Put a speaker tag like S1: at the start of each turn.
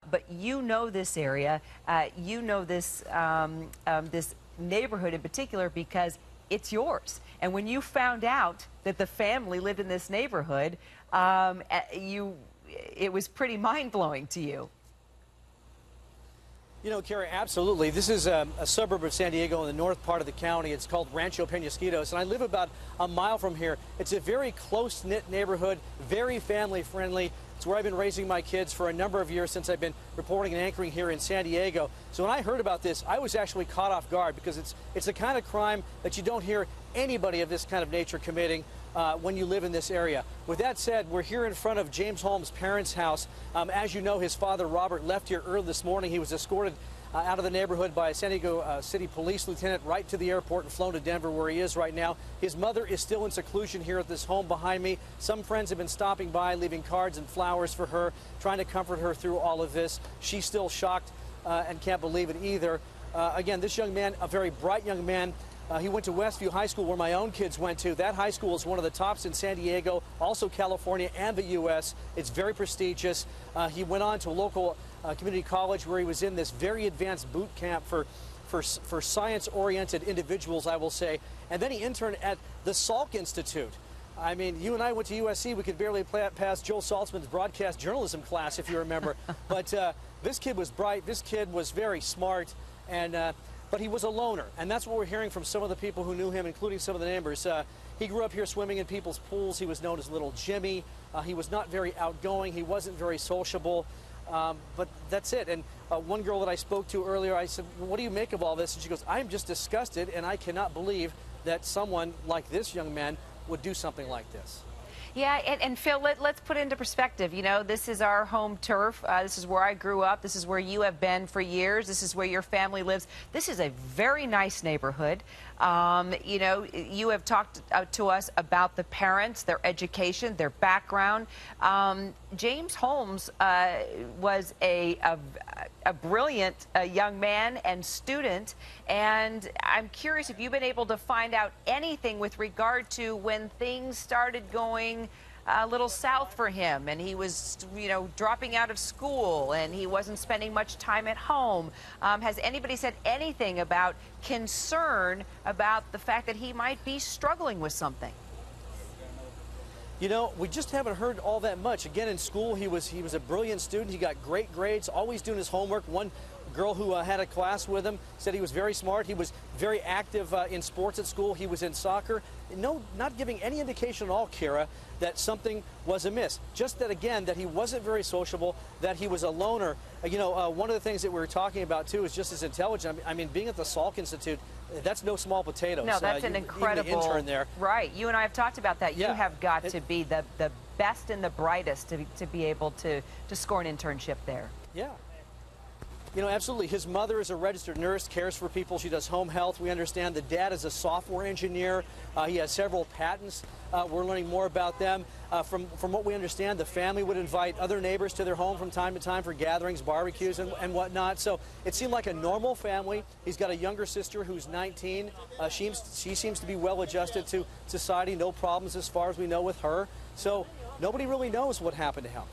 S1: but you know this area, you know this this neighborhood in particular because it's yours. And when you found out that the family lived in this neighborhood, it was pretty mind-blowing to you.
S2: You know, Kara, absolutely. This is a suburb of San Diego in the north part of the county. It's called Rancho Penasquitos, and I live about a mile from here. It's a very close-knit neighborhood, very family-friendly. It's where I've been raising my kids for a number of years since I've been reporting and anchoring here in San Diego. So when I heard about this, I was actually caught off guard because it's the kind of crime that you don't hear anybody of this kind of nature committing when you live in this area. With that said, we're here in front of James Holmes' parents' house. As you know, his father, Robert, left here early this morning. He was escorted out of the neighborhood by a San Diego City Police Lieutenant right to the airport and flown to Denver, where he is right now. His mother is still in seclusion here at this home behind me. Some friends have been stopping by, leaving cards and flowers for her, trying to comfort her through all of this. She's still shocked and can't believe it either. Again, this young man, a very bright young man, he went to Westview High School, where my own kids went to. That high school is one of the tops in San Diego, also California and the U.S. It's very prestigious. He went on to a local community college where he was in this very advanced boot camp for science-oriented individuals, I will say. And then he interned at the Salk Institute. I mean, you and I went to USC. We could barely pass Joel Saltzman's broadcast journalism class, if you remember. But this kid was bright. This kid was very smart. And but he was a loner, and that's what we're hearing from some of the people who knew him, including some of the neighbors. He grew up here swimming in people's pools. He was known as Little Jimmy. He was not very outgoing. He wasn't very sociable, but that's it. And one girl that I spoke to earlier, I said, well, what do you make of all this? And she goes, I'm just disgusted, and I cannot believe that someone like this young man would do something like this.
S1: Yeah, and Phil, let's put it into perspective. You know, this is our home turf. This is where I grew up. This is where you have been for years. This is where your family lives. This is a very nice neighborhood. You know, you have talked to us about the parents, their education, their background. James Holmes was a brilliant young man and student, and I'm curious if you've been able to find out anything with regard to when things started going a little south for him, and he was, you know, dropping out of school, and he wasn't spending much time at home. Has anybody said anything about concern about the fact that he might be struggling with something?
S2: You know, we just haven't heard all that much. Again, in school, he was a brilliant student. He got great grades, always doing his homework. One girl who had a class with him said he was very smart. He was very active in sports at school. He was in soccer. No, not giving any indication at all, Kira, that something was amiss. Just that, again, that he wasn't very sociable, that he was a loner. You know, one of the things that we were talking about, too, is just his intelligence. I mean, being at the Salk Institute, that's no small potatoes.
S1: No, that's an incredible
S2: intern there.
S1: Right. You and I have talked about that.
S2: Yeah.
S1: You have got to be the best and the brightest to be able to score an internship there.
S2: Yeah. You know, absolutely. His mother is a registered nurse, cares for people. She does home health. We understand the dad is a software engineer. He has several patents. We're learning more about them. From what we understand, the family would invite other neighbors to their home from time to time for gatherings, barbecues, and whatnot. So it seemed like a normal family. He's got a younger sister who's 19. She seems to be well adjusted to society. No problems as far as we know with her. So nobody really knows what happened to him.